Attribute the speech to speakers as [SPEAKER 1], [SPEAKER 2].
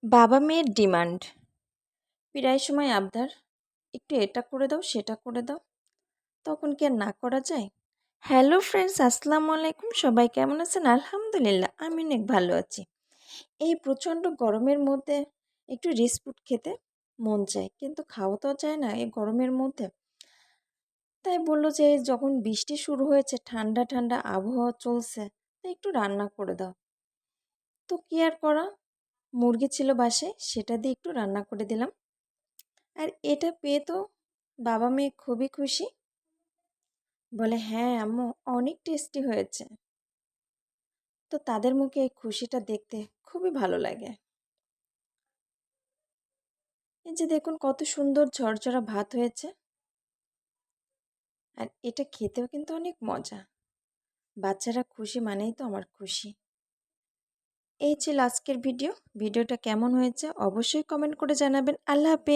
[SPEAKER 1] বাবা মেয়ের ডিমান্ড প্রায় সময় আবদার, একটু এটা করে দাও সেটা করে দাও, তখন কি আর না করা যায়? হ্যালো ফ্রেন্ডস, আসসালামু আলাইকুম। সবাই কেমন আছেন? আলহামদুলিল্লাহ, আমি অনেক ভালো আছি। এই প্রচণ্ড গরমের মধ্যে একটু রিস্ক খেতে মন চায়, কিন্তু খাওয়া তো যায় না এই গরমের মধ্যে। তাই বললো যে যখন বৃষ্টি শুরু হয়েছে, ঠান্ডা ঠান্ডা আবহাওয়া চলছে, তাই একটু রান্না করে দাও। তো কি আর করা, মুরগি ছিল বাসায়, সেটা দিয়ে একটু রান্না করে দিলাম। আর এটা পেয়ে তো বাবা মেয়ে খুবই খুশি, বলে হ্যাঁ আম্মু অনেক টেস্টি হয়েছে। তো তাদের মুখে এই খুশিটা দেখতে খুবই ভালো লাগে। এই যে দেখুন কত সুন্দর ঝরঝরা ভাত হয়েছে, আর এটা খেতেও কিন্তু অনেক মজা। বাচ্চারা খুশি মানেই তো আমার খুশি। এই ছিল আজকের ভিডিওটা কেমন হয়েছে অবশ্যই কমেন্ট করে জানাবেন। আল্লাহ হাফেজ।